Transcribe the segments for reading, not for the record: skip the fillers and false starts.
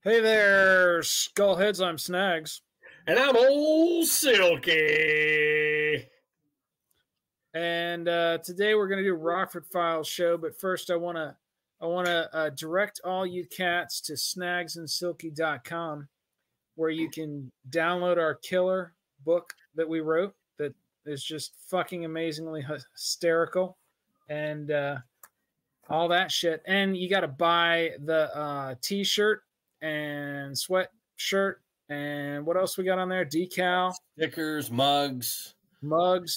Hey there, Skullheads. I'm Snags. And I'm old Silky. And today we're going to do Rockford Files show. But first, I want to direct all you cats to snagsandsilky.com, where you can download our killer book that we wrote that is just fucking amazingly hysterical and all that shit. And you got to buy the T-shirt and sweatshirt. And what else we got on there? Decal, stickers, mugs,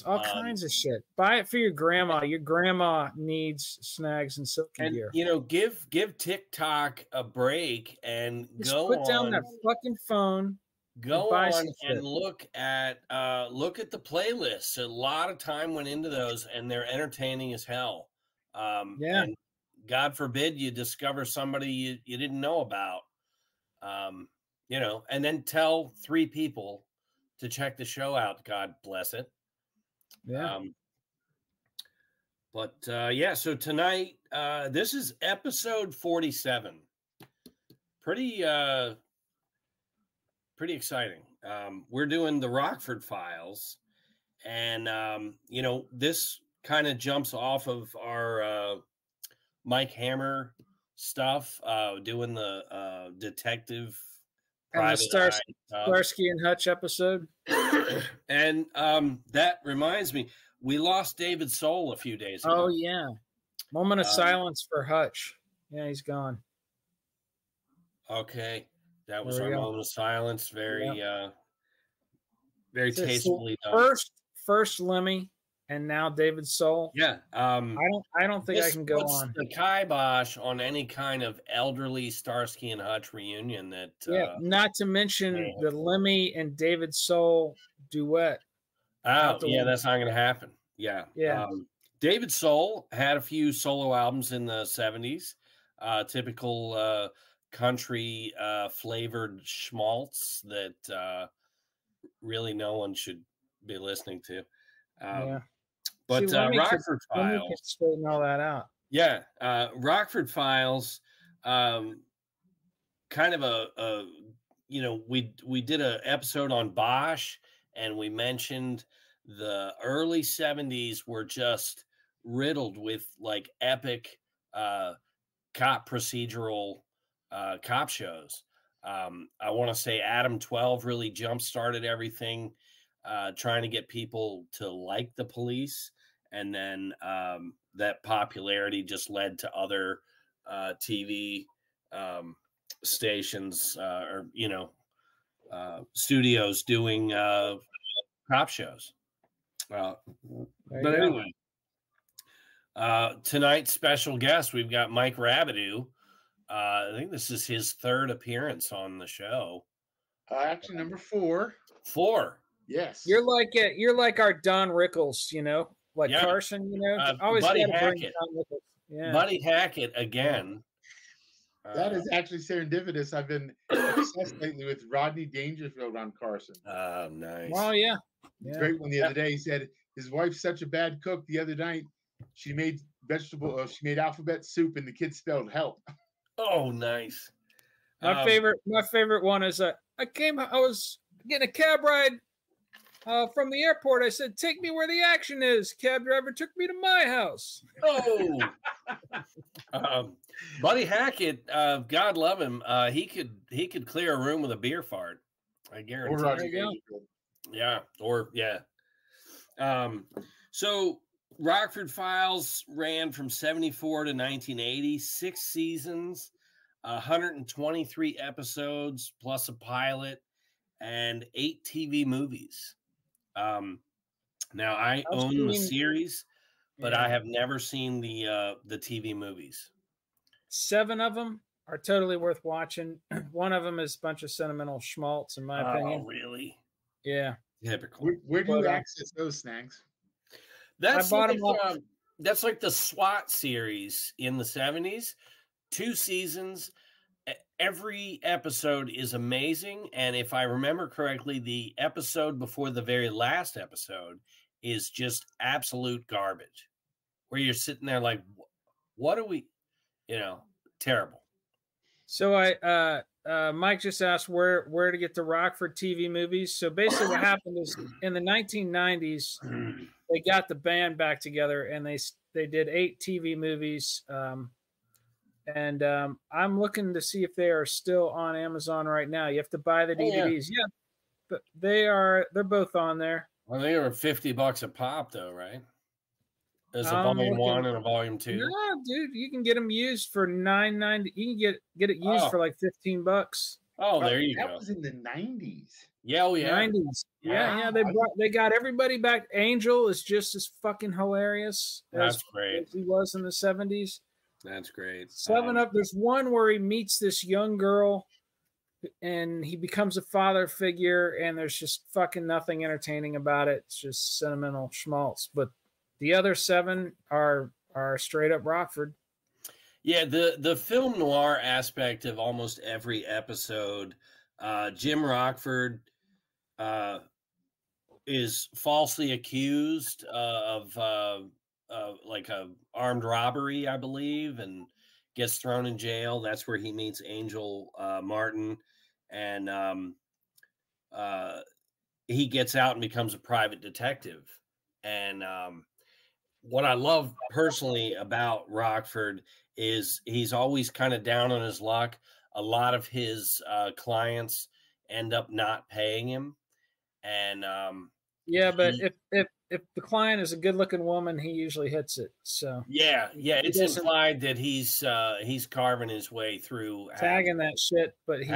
all kinds of shit. Buy it for your grandma. Your grandma needs Snags and Silky gear. You know, give TikTok a break and just put down that fucking phone. Go on and look at the playlists. A lot of time went into those, and they're entertaining as hell. Yeah. And God forbid you discover somebody you didn't know about. You know, and then tell 3 people to check the show out. God bless it. Yeah. Yeah, so tonight, this is episode 47. Pretty exciting. We're doing the Rockford Files, and you know, this kind of jumps off of our Mike Hammer stuff, doing the detective and the Starsky and Hutch episode. And that reminds me, we lost David Soul a few days ago. Oh, yeah. Moment of silence for Hutch. Yeah, he's gone. Okay. That was our moment of silence. Very tastefully done. First Lemmy, and now David Soul. Yeah. I don't think I can go on. The kibosh on any kind of elderly Starsky and Hutch reunion that not to mention the Lemmy and David Soul duet. Oh, yeah, that's not going to happen. Yeah. Yeah. David Soul had a few solo albums in the 70s. Typical country flavored schmaltz that really no one should be listening to. But Rockford Files, can straighten all that out. Yeah, Rockford Files, kind of a you know, we did an episode on Bosch, and we mentioned the early 70s were just riddled with like epic cop procedural cop shows. I want to say Adam 12 really jump started everything, trying to get people to like the police. And then that popularity just led to other TV stations or, you know, studios doing cop shows. But anyway, tonight's special guest, we've got Mike Rabidou. I think this is his 3rd appearance on the show. Actually, number 4. 4. Yes. You're like our Don Rickles, you know? Like Carson, you know, always Buddy Hackett. Yeah. Buddy Hackett again. That is actually serendipitous. I've been obsessed lately with Rodney Dangerfield on Carson. Oh, nice. Well, yeah. Great one the other day. He said his wife's such a bad cook. The other night, she made alphabet soup, and the kid spelled help. Oh, nice. My favorite one is I was getting a cab ride from the airport. I said, "Take me where the action is." Cab driver took me to my house. Oh, Buddy Hackett, God love him. He could clear a room with a beer fart. I guarantee. So Rockford Files ran from 74 to 1980, 6 seasons, 123 episodes plus a pilot, and 8 TV movies. Now I own the series, but I have never seen the TV movies. 7 of them are totally worth watching. One of them is a bunch of sentimental schmaltz, in my opinion. Oh, really? Yeah. Typical. Where do you access those, Snags? That's that's like the SWAT series in the 70s. 2 seasons. Every episode is amazing. And if I remember correctly, the episode before the very last episode is just absolute garbage, where you're sitting there like, what are we, you know, terrible. So Mike just asked where to get the Rockford TV movies. So basically, what happened is in the 1990s, they got the band back together and they did 8 TV movies. And I'm looking to see if they are still on Amazon right now. You have to buy the DVDs. Yeah, but they're both on there. Well, they were $50 a pop, though, right? There's a volume 1 and a volume 2. No, dude, you can get them used for $9.90. You can get it used for like $15. Oh, there you go. That was in the 90s. Yeah, oh, yeah. 90s. Yeah. They got everybody back. Angel is just as fucking hilarious as he was in the 70s. That's great. 7 Up. There's one where he meets this young girl and he becomes a father figure, and there's just fucking nothing entertaining about it. It's just sentimental schmaltz. But the other 7 are straight up Rockford. Yeah, the film noir aspect of almost every episode. Jim Rockford is falsely accused of like a armed robbery, I believe, and gets thrown in jail. That's where he meets Angel Martin, and he gets out and becomes a private detective. And what I love personally about Rockford is he's always kind of down on his luck. A lot of his clients end up not paying him, and but if the client is a good-looking woman, he usually hits it. So yeah, it's implied that he's carving his way through tagging that shit, but he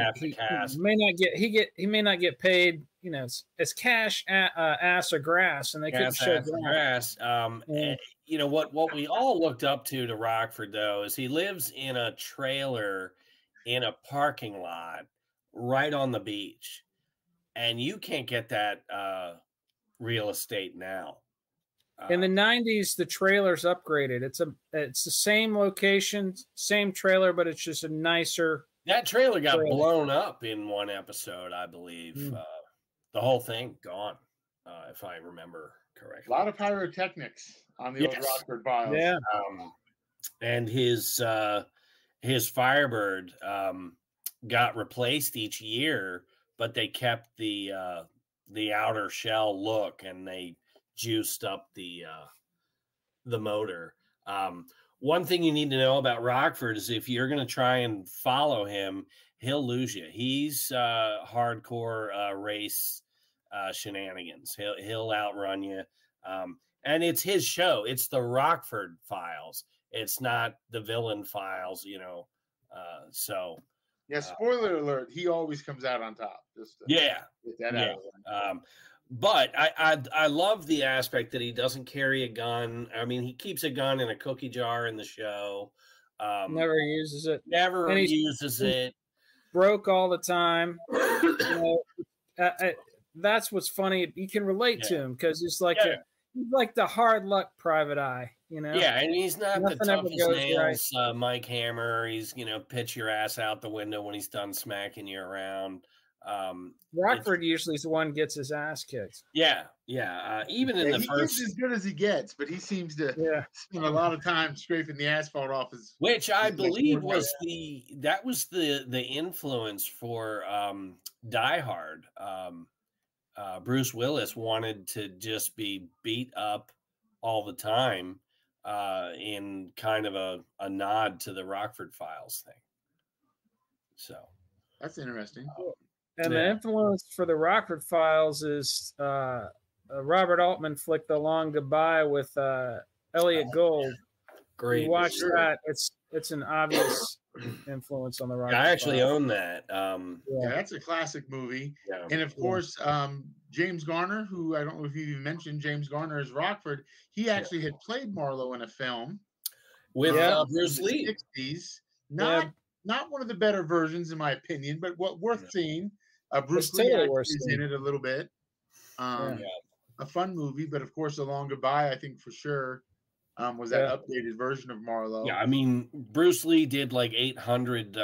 may not get paid. You know, it's cash, ass or grass, and they couldn't show grass. And, you know what we all looked up to Rockford, though, is he lives in a trailer in a parking lot right on the beach, and you can't get that real estate now. In the 90s, the trailer's upgraded. It's the same location, same trailer, but it's just a nicer. That trailer got blown up in one episode, I believe. The whole thing gone, if I remember correctly. A lot of pyrotechnics on the old Rockford Files. Yeah. And his Firebird got replaced each year, but they kept the outer shell look, and they juiced up the motor. One thing you need to know about Rockford is if you're going to try and follow him, he'll lose you. He's hardcore race shenanigans. He'll outrun you. And it's his show. It's the Rockford Files. It's not the Villain Files, you know. So yeah, spoiler alert, he always comes out on top. Just to get that out. But I love the aspect that he doesn't carry a gun. I mean, he keeps a gun in a cookie jar in the show. Never uses it. Never uses it. Broke all the time. You know, that's what's funny. You can relate to him because he's like he's like the hard luck private eye. You know. Yeah, and he's not the toughest nails, Mike Hammer. He's pitch your ass out the window when he's done smacking you around. Rockford usually is the one gets his ass kicked. Yeah. Even in the first, he's as good as he gets, but he seems to spend a lot of time scraping the asphalt off his. Which I believe was the influence for Die Hard. Bruce Willis wanted to just be beat up all the time, in kind of a nod to the Rockford Files thing. So that's interesting. And the influence for the Rockford Files is Robert Altman flick The Long Goodbye with Elliot Gould. Great. You watch that; it's an obvious influence on the Rockford I actually Files. own that. Yeah, that's a classic movie. Yeah. And of course, James Garner, who I don't know if you even mentioned, James Garner as Rockford. He actually had played Marlowe in a film with Bruce Lee. 60s. Not one of the better versions, in my opinion, but worth seeing. Bruce Lee is in it a little bit. A fun movie, but of course, A Long Goodbye, I think for sure, was that updated version of Marlowe. Yeah, I mean, Bruce Lee did like 800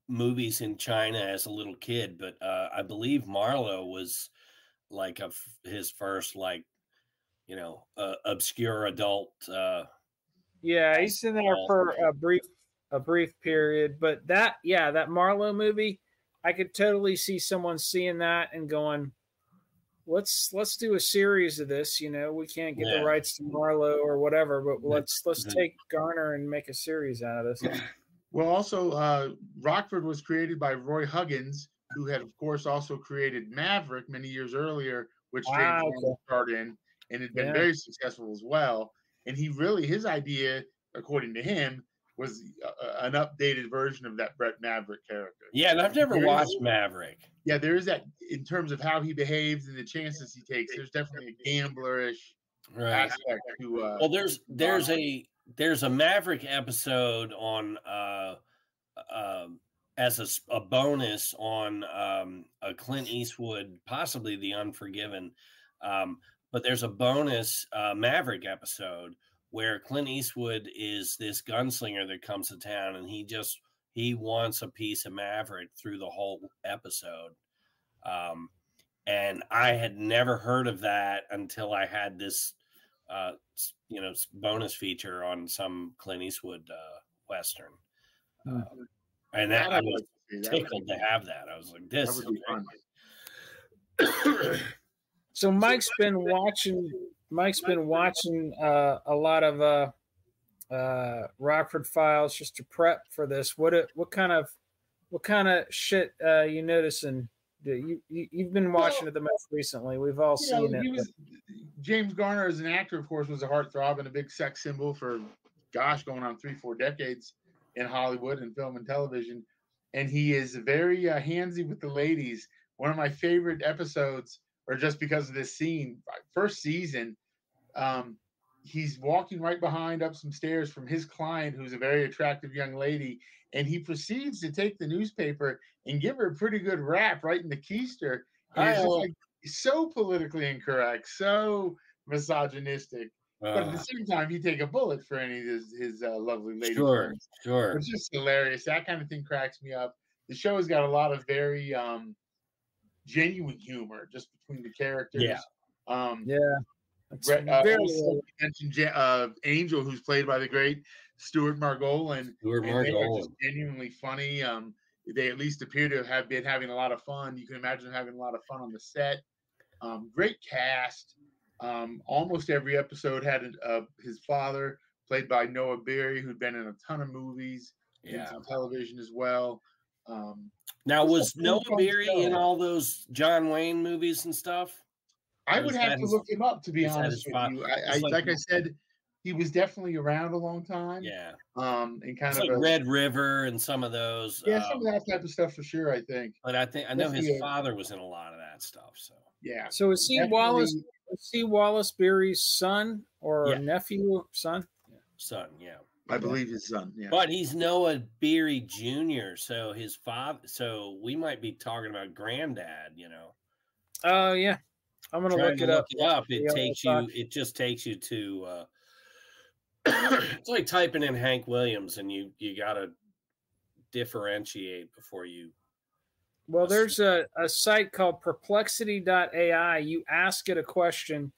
movies in China as a little kid, but I believe Marlowe was like his first, like, obscure adult. He's in there for a brief period, but that Marlowe movie, I could totally see someone seeing that and going, let's do a series of this. You know, we can't get the rights to Marlowe or whatever, but let's take Garner and make a series out of this. Well, also, Rockford was created by Roy Huggins, who had, of course, also created Maverick many years earlier, which James Garner starred in, and had been very successful as well. And his idea, according to him, was an updated version of that Brett Maverick character. Yeah, and I've never watched Maverick. Yeah, there is that in terms of how he behaves and the chances he takes. There's definitely a gamblerish aspect to. Well, there's a Maverick episode on as a bonus on a Clint Eastwood, possibly The Unforgiven, but there's a bonus Maverick episode where Clint Eastwood is this gunslinger that comes to town, and he wants a piece of Maverick through the whole episode. And I had never heard of that until I had this, bonus feature on some Clint Eastwood Western. And that I was tickled to have that. I was like, this is fun. So Mike's been watching a lot of Rockford Files just to prep for this. What kind of shit you noticing? You've been watching it the most recently. We've all seen it. James Garner, as an actor, of course, was a heartthrob and a big sex symbol for, going on 3-4 decades in Hollywood and film and television. And he is very handsy with the ladies. One of my favorite episodes, or just because of this scene, first season, he's walking right behind up some stairs from his client, who's a very attractive young lady, and he proceeds to take the newspaper and give her a pretty good rap right in the keister. And it's just like so politically incorrect, so misogynistic. But at the same time, he'd take a bullet for any of his lovely lady friends. Sure. It's just hilarious. That kind of thing cracks me up. The show has got a lot of very genuine humor just between the characters. Mentioned Angel, who's played by the great Stuart Margolin. They are just genuinely funny. They at least appear to have been having a lot of fun. You can imagine them having a lot of fun on the set. Great cast. Almost every episode had his father, played by Noah Beery, who'd been in a ton of movies and some television as well. Now, was Noah Beery in all those John Wayne movies and stuff? I would have to look him up, to be honest with you. Like I said, he was definitely around a long time. Yeah. And kind of like Red River and some of those. Yeah, some of that type of stuff for sure, I think. But I know his father was in a lot of that stuff. So yeah. So is he Wallace? Is he Wallace Beery's son or nephew? Son. Son. Yeah. I believe his son. Yeah. But he's Noah Beery Jr. So his father. So we might be talking about granddad. Oh yeah. I'm gonna look it up. It just takes you to. It's like typing in Hank Williams, and you gotta differentiate before you. Well, there's a site called perplexity.ai. You ask it a question,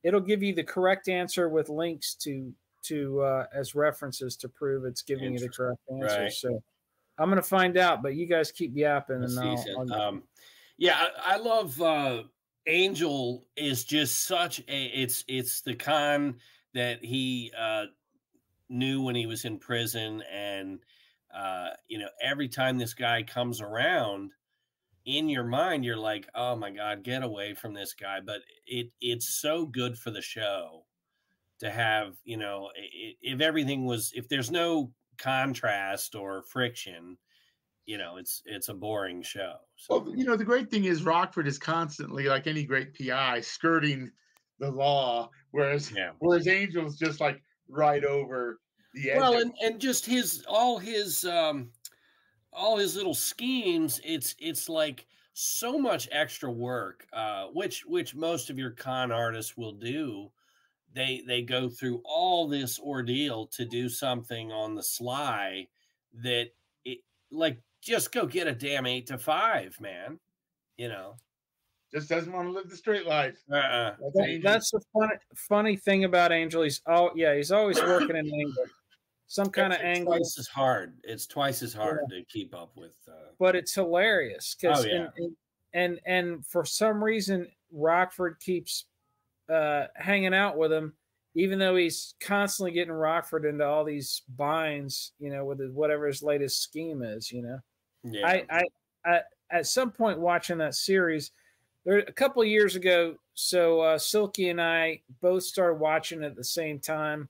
it'll give you the correct answer with links to as references to prove it's giving you the correct answer. Right. So I'm gonna find out, but you guys keep yapping, and I love. Angel is just such it's the con that he knew when he was in prison, and every time this guy comes around, in your mind you're like, oh my God, get away from this guy. But it's so good for the show to have, if there's no contrast or friction, it's a boring show. So. Well, the great thing is Rockford is constantly, like any great PI, skirting the law, whereas Angel's just like right over the edge. Well, and just all his little schemes, it's like so much extra work, which most of your con artists will do. They go through all this ordeal to do something on the sly that just go get a damn 8 to 5, man. Just doesn't want to live the straight life. That's the funny thing about Angel. He's always working in anger. some kind of angle. Twice as hard. It's twice as hard to keep up with. But it's hilarious because and for some reason Rockford keeps hanging out with him, even though he's constantly getting Rockford into all these binds, with whatever his latest scheme is. Yeah. I at some point watching that series, there a couple of years ago. So Silky and I both started watching at the same time,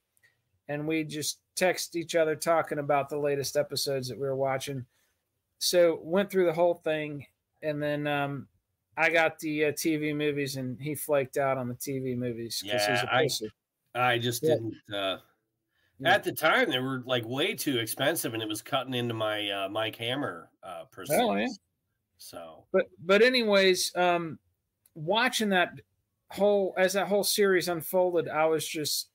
and we just text each other talking about the latest episodes that we were watching. So went through the whole thing, and then I got the TV movies, and he flaked out on the TV movies because he's a pussy. I just didn't. At the time, they were like way too expensive, and it was cutting into my Mike Hammer percentage. Oh, yeah. So, but anyways, watching that whole series unfolded, I was just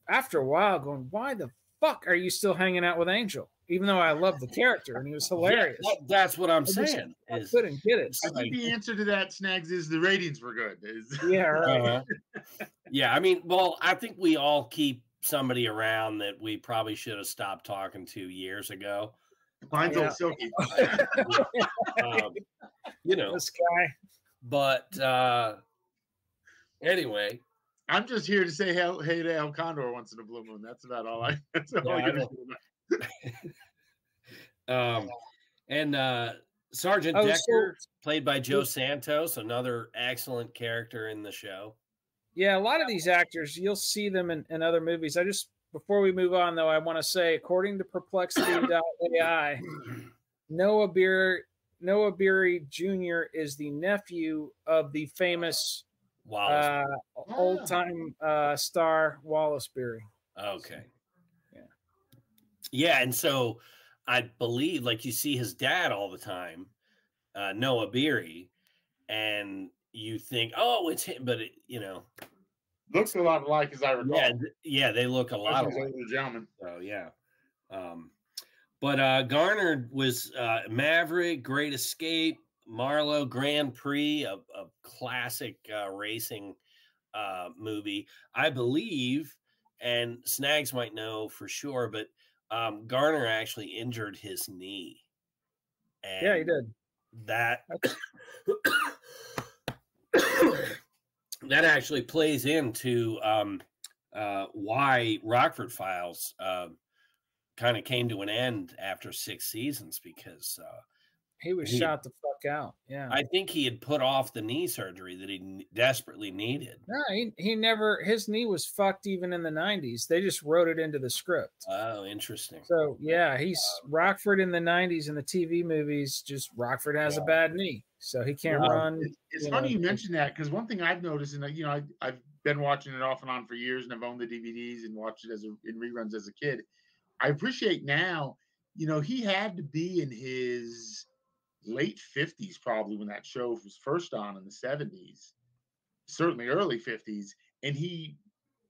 after a while going, why the fuck are you still hanging out with Angel? Even though I love the character and he was hilarious. Yeah, that's what I'm saying. I couldn't get it. I think the answer to that, Snags, is the ratings were good. Yeah, right. Yeah, I mean, well, I think we all keep somebody around that we probably should have stopped talking to years ago. Mine's old Silky. This guy. But anyway. I'm just here to say hey to El Condor once in a blue moon. That's about all I and Sergeant Decker, played by Joe Santos, another excellent character in the show. Yeah, a lot of these actors, you'll see them in other movies. Before we move on, though, I want to say, according to Perplexity.ai, Noah Beery Jr. is the nephew of the famous old-time star Wallace Beery. Okay. Yeah, and so I believe, like, you see his dad all the time, Noah Beery, and you think, oh, it's him, but looks a lot alike, as I recall. Yeah, they look a lot alike. Gentlemen. So yeah, but Garner was Maverick, Great Escape, Marlowe, Grand Prix, a classic racing movie, I believe, and Snags might know for sure, but Garner actually injured his knee. And yeah, he did. That actually plays into why Rockford Files kind of came to an end after 6 seasons, because he was shot the fuck out. Yeah, I think he had put off the knee surgery that he desperately needed. No, he never. His knee was fucked even in the 90s. They just wrote it into the script. Oh, interesting. So yeah, he's Rockford in the 90s in the TV movies. Just Rockford has a bad knee, so he can't run. It's funny you mentioned that, because one thing I've noticed, and I've been watching it off and on for years, and I've owned the DVDs and watched it in reruns as a kid. I appreciate now, he had to be in his late 50s probably when that show was first on in the 70s, certainly early 50s, and he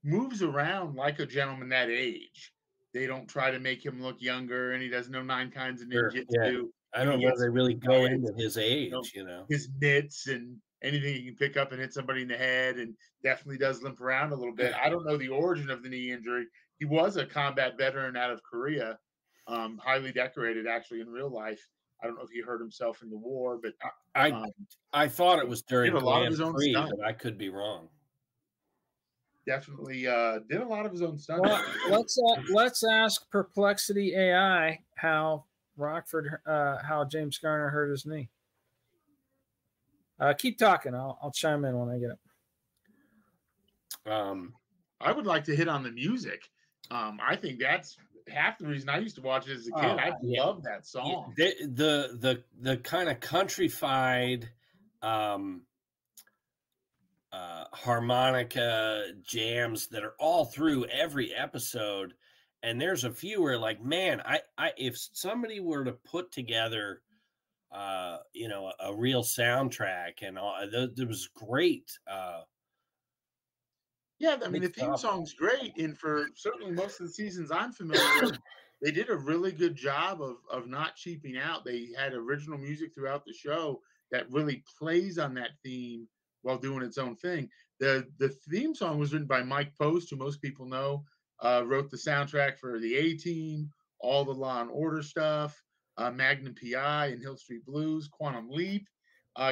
moves around like a gentleman that age. They don't try to make him look younger, and he doesn't know 9 kinds of ninjutsu. Yeah. I don't know if they really go into his age, his mitts and anything he can pick up and hit somebody in the head, and definitely does limp around a little bit. I don't know the origin of the knee injury. He was a combat veteran out of Korea, highly decorated actually in real life. I don't know if he hurt himself in the war, but I thought it was during Grand Prix, but I could be wrong. Definitely did a lot of his own stunts. Well, let's ask Perplexity AI how James Garner hurt his knee. Keep talking. I'll chime in when I get it. I would like to hit on the music. I think that's half the reason I used to watch it as a kid. I love that song. The kind of countrified harmonica jams that are all through every episode, and there's a few where, like, man, I if somebody were to put together a real soundtrack and all, it was great. Yeah, I mean, the theme song's great, and for certainly most of the seasons I'm familiar with, they did a really good job of not cheaping out. They had original music throughout the show that really plays on that theme while doing its own thing. The theme song was written by Mike Post, who most people know wrote the soundtrack for the A-Team, all the Law and Order stuff, Magnum PI and Hill Street Blues, Quantum Leap.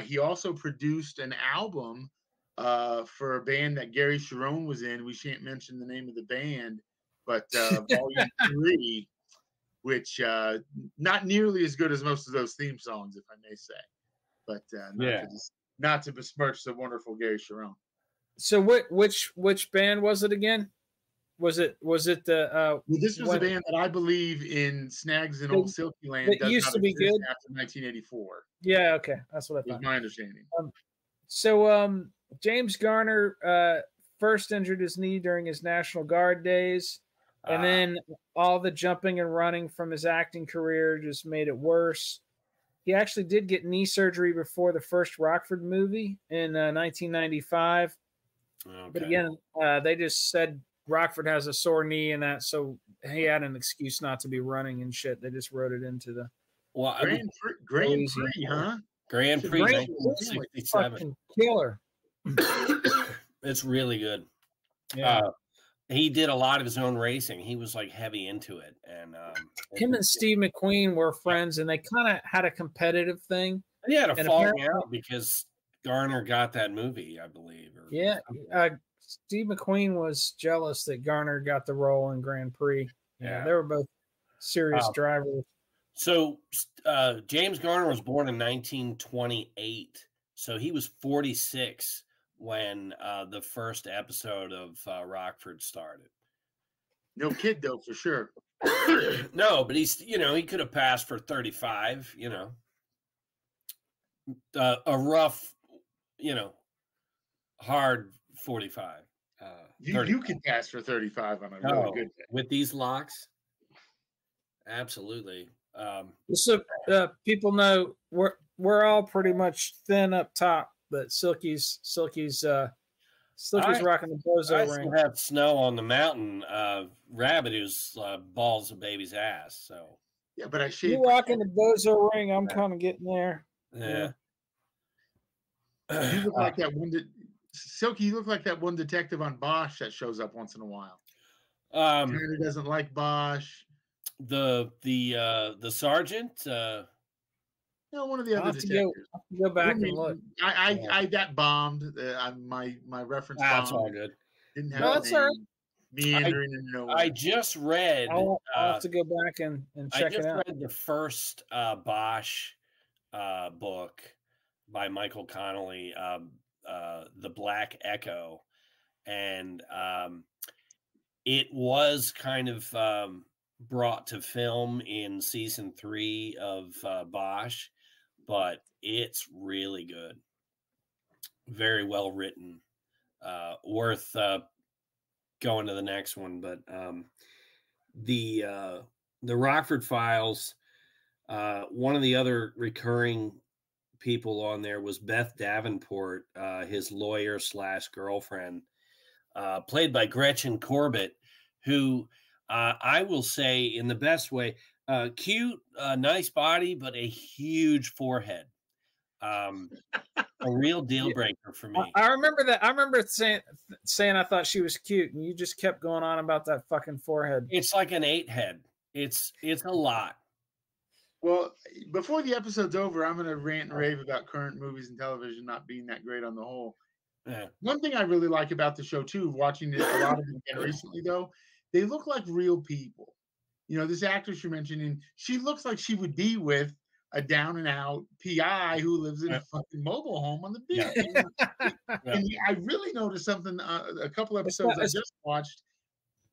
He also produced an album for a band that Gary Cherone was in. We shan't mention the name of the band, but Volume 3, which not nearly as good as most of those theme songs, if I may say. But not to besmirch the wonderful Gary Cherone. So which band was it again? Was it the? Well, this was a band that I believe in Snags and Old Silky Land. It used to be good after 1984. Yeah, okay, that's what I thought. Was my understanding. James Garner first injured his knee during his National Guard days, and then all the jumping and running from his acting career just made it worse. He actually did get knee surgery before the first Rockford movie in 1995. Okay. But again, they just said Rockford has a sore knee and that, so he had an excuse not to be running and shit. They just wrote it into the Grand Prix, huh? Grand Prix 1967. Killer. It's really good. Yeah. He did a lot of his own racing. He was like heavy into it, and him and Steve McQueen were friends, and they kind of had a competitive thing. He had a falling out because Garner got that movie, I believe. Steve McQueen was jealous that Garner got the role in Grand Prix. Yeah, they were both serious drivers. So James Garner was born in 1928, so he was 46 when the first episode of Rockford started. No kid though, for sure. No, but he's, he could have passed for 35, a rough, hard 45. You could pass for 35 on a really good day. With these locks? Absolutely. So people know we're all pretty much thin up top, but Silky's rocking the bozo ring. I have snow on the mountain. Rabbit who's balls a baby's ass. So yeah, but I shaved. You rocking the bozo ring? I'm kind of getting there. Yeah. You look like that one. Silky, you look like that one detective on Bosch that shows up once in a while. Who doesn't like Bosch? The sergeant. No, one of the other detectives. Go back and look. I that bombed. My reference. That's bombed. All good. Didn't have meandering in nowhere. I just read. I'll have to go back and check it out. I just read the first Bosch book by Michael Connolly, The Black Echo, and it was kind of brought to film in season 3 of Bosch, but it's really good, very well written, worth going to the next one. But the Rockford Files, one of the other recurring people on there was Beth Davenport, his lawyer / girlfriend, played by Gretchen Corbett, who I will say in the best way, cute, nice body, but a huge forehead. A real deal breaker for me. I remember that. I remember saying I thought she was cute, and you just kept going on about that fucking forehead. It's like an 8 head. It's a lot. Well, before the episode's over, I'm going to rant and rave about current movies and television not being that great on the whole. Yeah. One thing I really like about the show, too, watching it a lot of it again recently, though, they look like real people. This actress you're mentioning, she looks like she would be with a down-and-out PI who lives in a fucking mobile home on the beach. Yeah. And I really noticed something a couple episodes I just watched.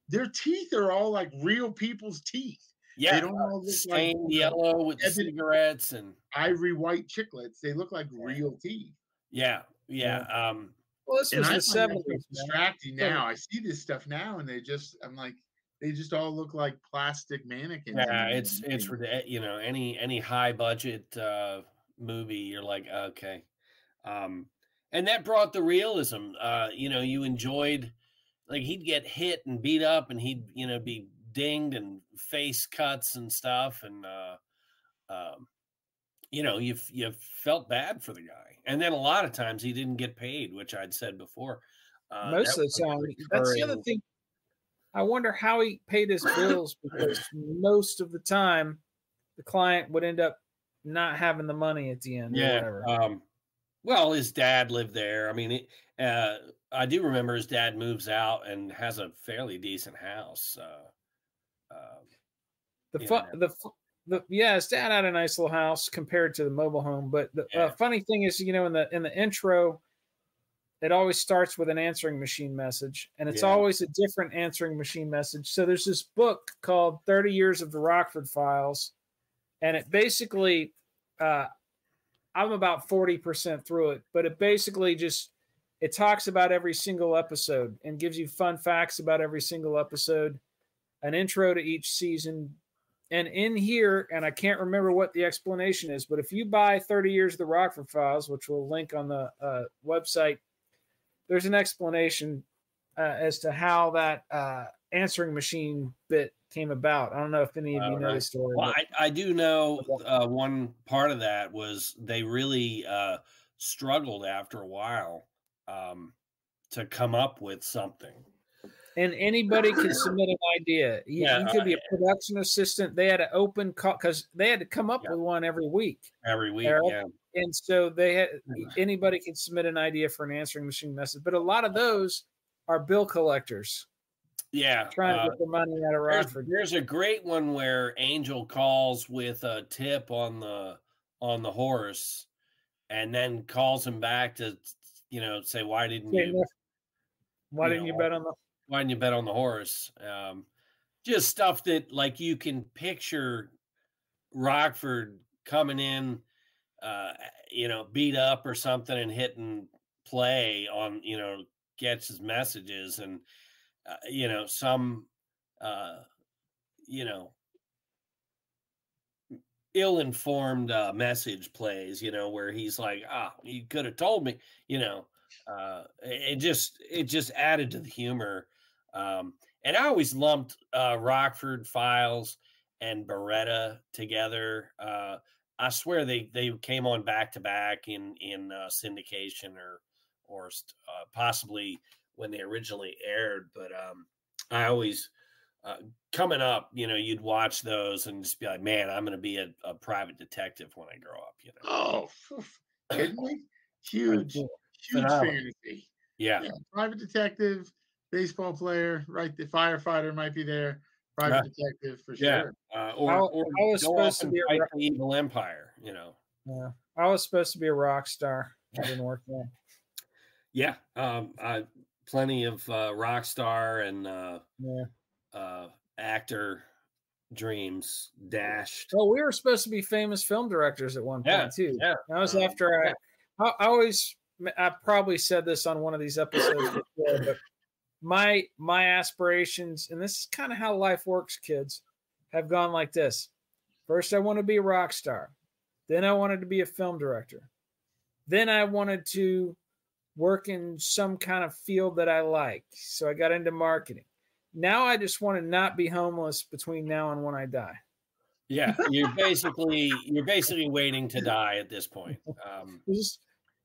Their teeth are all like real people's teeth. Yeah, they don't all look like yellow with cigarettes and ivory white chiclets. They look like real teeth. Yeah. Well, this was the 70s. Distracting now. I see this stuff now, and they just all look like plastic mannequins. Yeah, it's any high budget movie, you're like, okay, and that brought the realism. You enjoyed, like, he'd get hit and beat up, and he'd be dinged and face cuts and stuff, and you felt bad for the guy. And then a lot of times he didn't get paid, which I'd said before. Most of the time, that's the other thing. I wonder how he paid his bills, because most of the time the client would end up not having the money at the end or whatever. Well, his dad lived there. I mean, I do remember his dad moves out and has a fairly decent house. Yeah, his dad had a nice little house compared to the mobile home. But the funny thing is, in the intro, it always starts with an answering machine message, and it's always a different answering machine message. So there's this book called 30 Years of the Rockford Files, and it basically, I'm about 40% through it, but it basically it talks about every single episode and gives you fun facts about every single episode, an intro to each season. And in here, and I can't remember what the explanation is, but if you buy 30 Years of the Rockford Files, which we'll link on the website, there's an explanation as to how that answering machine bit came about. I don't know if any of you know the story. Well, I do know one part of that was they really struggled after a while to come up with something. And anybody can submit an idea. You could be a production assistant. They had an open call because they had to come up with one every week. And so anybody can submit an idea for an answering machine message. But a lot of those are bill collectors. Yeah. Trying to get the money out of Rockford. There's a great one where Angel calls with a tip on the horse and then calls him back to, say, why didn't you bet on the horse? Just stuff that, like, you can picture Rockford coming in, beat up or something and hitting play on, gets his messages and, some, ill-informed message plays, where he's like, you could have told me, it just added to the humor. And I always lumped Rockford Files and Beretta together. I swear they came on back to back in syndication or possibly when they originally aired. But I always coming up, you'd watch those and just be like, man, I'm going to be a private detective when I grow up. Oh, kidding me? Huge fantasy. Yeah, private detective, baseball player, right? The firefighter might be there. Private detective for sure. Or I was supposed to be a the evil empire. Yeah, I was supposed to be a rock star. I didn't work there. Yeah, plenty of rock star and actor dreams dashed. Oh, we were supposed to be famous film directors at one point too. Yeah, that was after I probably said this on one of these episodes before, but my aspirations, and this is kind of how life works, kids, have gone like this. First, I want to be a rock star. Then I wanted to be a film director. Then I wanted to work in some kind of field that I like. So I got into marketing. Now I just want to not be homeless between now and when I die. Yeah, you're basically waiting to die at this point.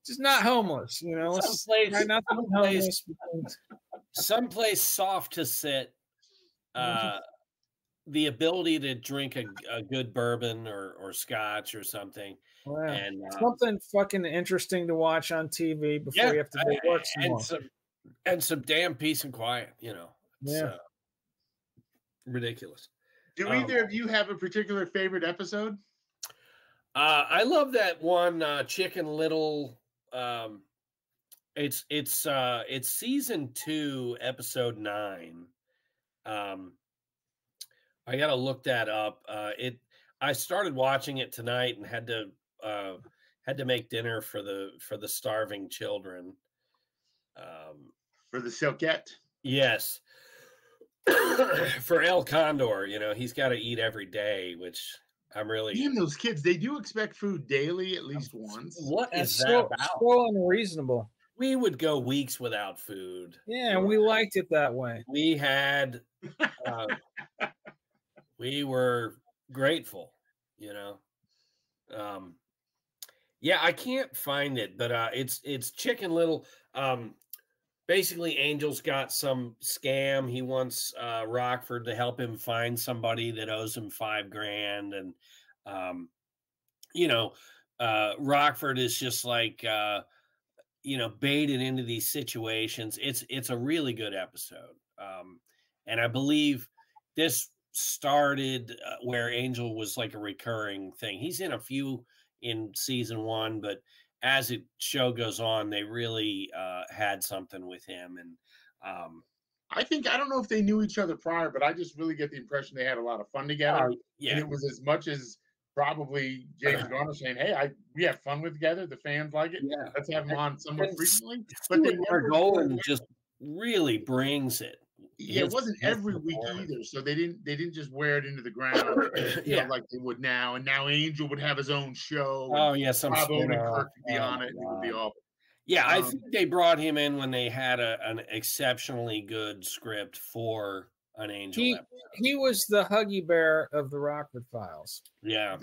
Just not homeless, someplace soft to sit. The ability to drink a good bourbon or scotch or something. Wow. And something fucking interesting to watch on TV before you have to do work and some damn peace and quiet, It's ridiculous. Do either of you have a particular favorite episode? I love that one Chicken Little. It's season 2, episode 9. I gotta look that up. I started watching it tonight and had to make dinner for the starving children. For the Silkette. Yes. For El Condor, he's got to eat every day, which I'm really. Damn, those kids, they do expect food daily at least once. What is that about? So unreasonable. We would go weeks without food. Yeah, and we liked it that way. We had. We were grateful, I can't find it, but it's Chicken Little. basically Angel's got some scam. He wants Rockford to help him find somebody that owes him $5,000, and Rockford is just like baited into these situations. It's a really good episode, and I believe this started where Angel was like a recurring thing. He's in a few in season 1, but as the show goes on, they really had something with him. And I don't know if they knew each other prior, but I just really get the impression they had a lot of fun together. Yeah. And it was as much as probably James Garner saying, "Hey, we have fun with together. The fans like it. Yeah. Let's have him on somewhat frequently." But then Margolin just really brings it. Yeah, it wasn't every week either, so they didn't just wear it into the ground, like they would now. And now Angel would have his own show. Oh yeah, some Bob Odenkirk could be on it. It would be all. Yeah, I think they brought him in when they had an exceptionally good script for an Angel episode. He was the Huggy Bear of the Rockford Files. Yeah,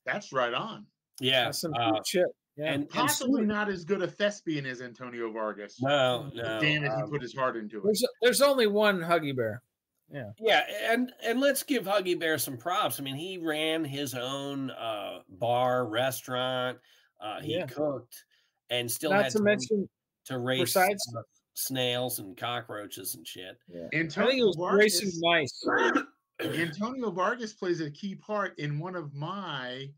that's right on. Yeah, that's some good shit. Yeah. And possibly not as good a thespian as Antonio Vargas. No. Damn it, he put his heart into it. There's only one Huggy Bear. Yeah, and let's give Huggy Bear some props. I mean, he ran his own bar, restaurant. He cooked, and still not had to mention to race snails and cockroaches and shit. Yeah. I think he was racing mice. Antonio Vargas plays a key part in one of my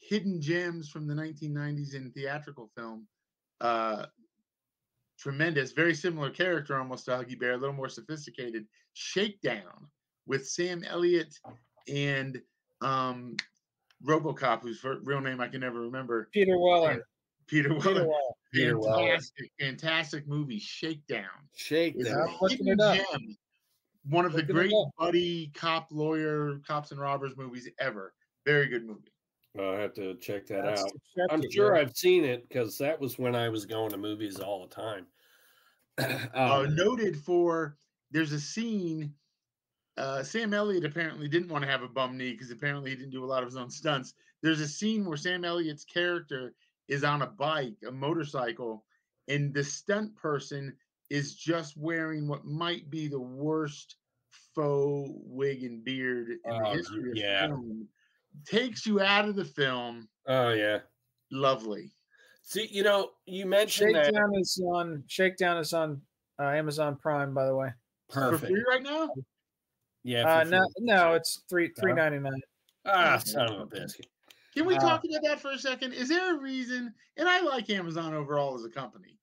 hidden gems from the 1990s in theatrical film. Tremendous, very similar character almost to Huggy Bear, a little more sophisticated. Shakedown with Sam Elliott and RoboCop, whose real name I can never remember. Peter Weller. Fantastic movie. Shakedown. I'm looking it up. One of the great buddy cops and robbers movies ever. Very good movie. I'll have to check that out. I'm sure I've seen it because that was when I was going to movies all the time. Noted for, there's a scene, Sam Elliott apparently didn't want to have a bum knee because apparently he didn't do a lot of his own stunts. There's a scene where Sam Elliott's character is on a bike, a motorcycle, and the stunt person is just wearing what might be the worst faux wig and beard in the history of film. Takes you out of the film. Oh yeah, lovely. See, you mentioned Shakedown is on Amazon Prime, by the way. Perfect. For free right now? Yeah. No, it's $3.99. Son of a biscuit. Can we talk about that for a second? Is there a reason? And I like Amazon overall as a company.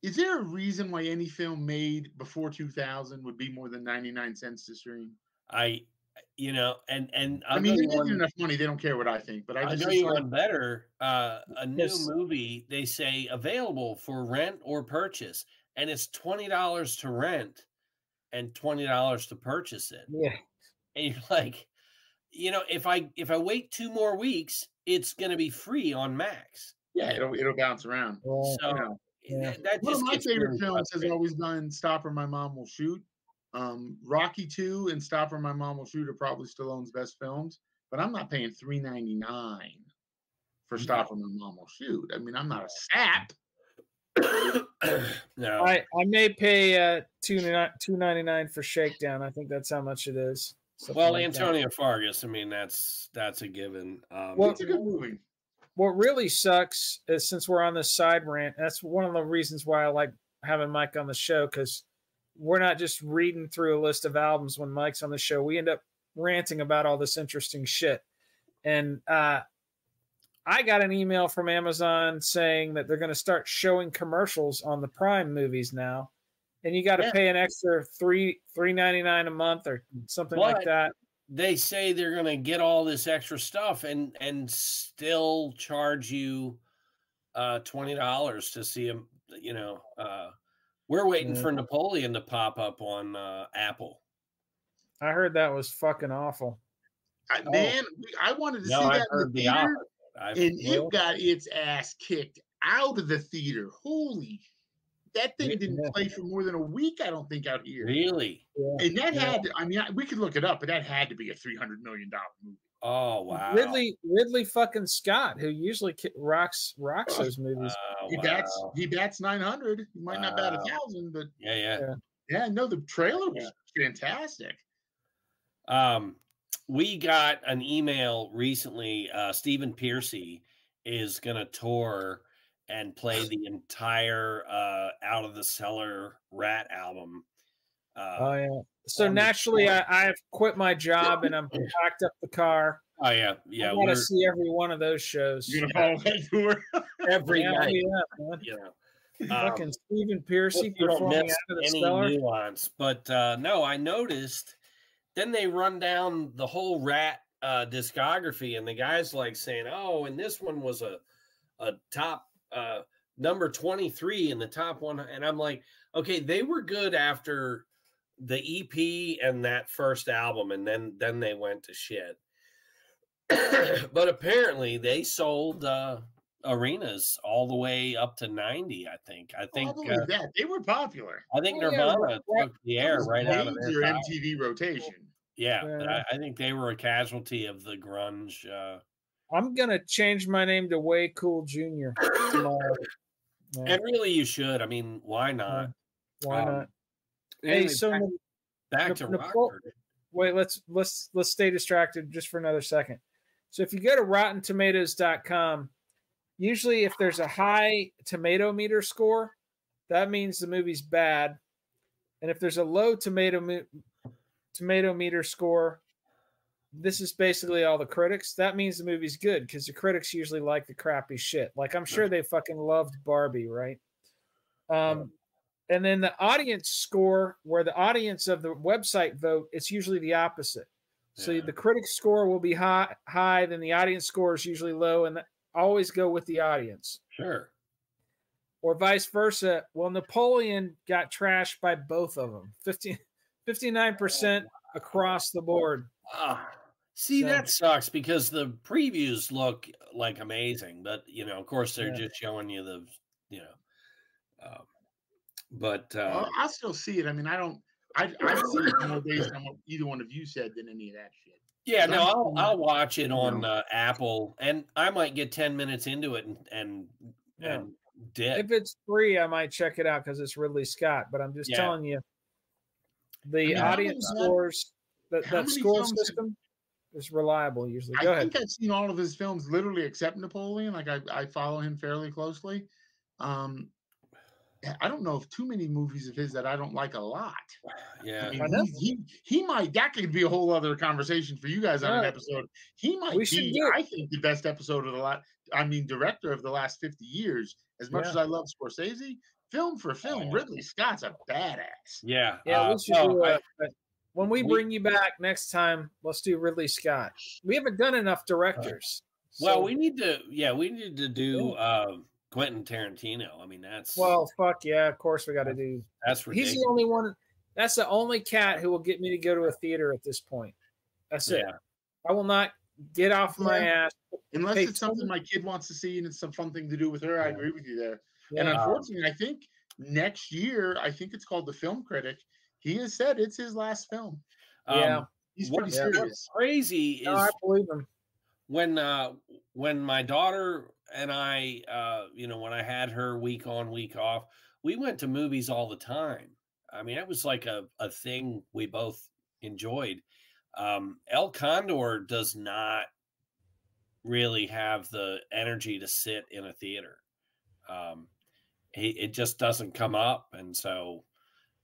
Is there a reason why any film made before 2000 would be more than 99 cents to stream? And I mean, they're making enough money. They don't care what I think, but I know you want better. A new movie, they say available for rent or purchase, and it's $20 to rent and $20 to purchase it. Yeah, and you're like, if I wait 2 more weeks, it's going to be free on Max. Yeah, it'll bounce around. So that one of my favorite films has always been Stop or My Mom Will Shoot. Rocky 2 and Stop or My Mom Will Shoot are probably Stallone's best films, but I'm not paying $3.99 for Stop or My Mom Will Shoot. I mean, I'm not a sap. No, I may pay $2.99 for Shakedown. I think that's how much it is. Well, Antonio Vargas, I mean, that's a given. It's a good movie. What really sucks is, since we're on this side rant, that's one of the reasons why I like having Mike on the show, because we're not just reading through a list of albums when Mike's on the show. We end up ranting about all this interesting shit. And I got an email from Amazon saying that they're going to start showing commercials on the Prime movies now. And you got to pay an extra $3.99 a month or something like that. They say they're going to get all this extra stuff and still charge you $20 to see them. We're waiting for Napoleon to pop up on Apple. I heard that was fucking awful. I wanted to see that in the theater, and it got its ass kicked out of the theater. Holy, that thing didn't play for more than a week, I don't think, out here. Really? And that had, we could look it up, but that had to be a $300 million movie. Oh wow! Ridley fucking Scott, who usually rocks those movies. He bats 900. He might not bat 1,000, but yeah. No, the trailer was fantastic. We got an email recently. Stephen Piercy is going to tour and play the entire Out of the Cellar Rat album. So naturally, I've quit my job and I'm packed up the car. Oh yeah. I want to see every one of those shows. You're gonna follow that tour every night. Fucking Stephen Piercy performing Out of the Cellar. Nuance, but no, I noticed. Then they run down the whole Rat discography, and the guy's like saying, "Oh, and this one was a top number 23 in the top one," and I'm like, "Okay, they were good after the EP and that first album, and then they went to shit." But apparently, they sold arenas all the way up to 90. I think that they were popular. I think Nirvana took the air right out of their MTV rotation. Yeah, but I think they were a casualty of the grunge. I'm gonna change my name to Way Cool Jr. tomorrow. And really, you should. I mean, why not? Why not? Hey, so back to Rockford. Wait, let's stay distracted just for another second. So if you go to RottenTomatoes.com, usually if there's a high tomato meter score, that means the movie's bad, and if there's a low tomato meter score, this is basically all the critics. That means the movie's good because the critics usually like the crappy shit. Like I'm sure they fucking loved Barbie, right? And then the audience score, where the audience of the website vote, it's usually the opposite. So the critics score will be high, then the audience score is usually low, and always go with the audience. Sure. Or vice versa. Well, Napoleon got trashed by both of them. 59% across the board. See, that sucks because the previews look like amazing, but of course they're just showing you the, but I still see it. I mean, I see it more based on what either one of you said than any of that shit. Yeah, no, I'll watch it on Apple, and I might get 10 minutes into it and dip. If it's free, I might check it out because it's Ridley Scott. But I'm just telling you, the audience scores, that score system is reliable usually. Go ahead. I think I've seen all of his films literally except Napoleon. Like I follow him fairly closely. I don't know of too many movies of his that I don't like a lot. Yeah, I mean, he might. That could be a whole other conversation for you guys on an episode. He might be, I think, the best episode of the last. I mean, director of the last 50 years. As much as I love Scorsese, film for film, Ridley Scott's a badass. Yeah, we should do when we bring you back next time. Let's do Ridley Scott. We haven't done enough directors. Well, we need to. Yeah, we need to do. Quentin Tarantino. I mean, that's fuck yeah. Of course, we got to do. That's ridiculous. He's the only one. That's the only cat who will get me to go to a theater at this point. That's it. I will not get off my ass unless it's something my kid wants to see and it's some fun thing to do with her. I agree with you there. And unfortunately, I think next year, I think it's called The Film Critic. He has said it's his last film. He's pretty serious. What's crazy is I believe him. When my daughter and I, when I had her week on, week off, we went to movies all the time. I mean, it was like a thing we both enjoyed. El Condor does not really have the energy to sit in a theater. It just doesn't come up. And so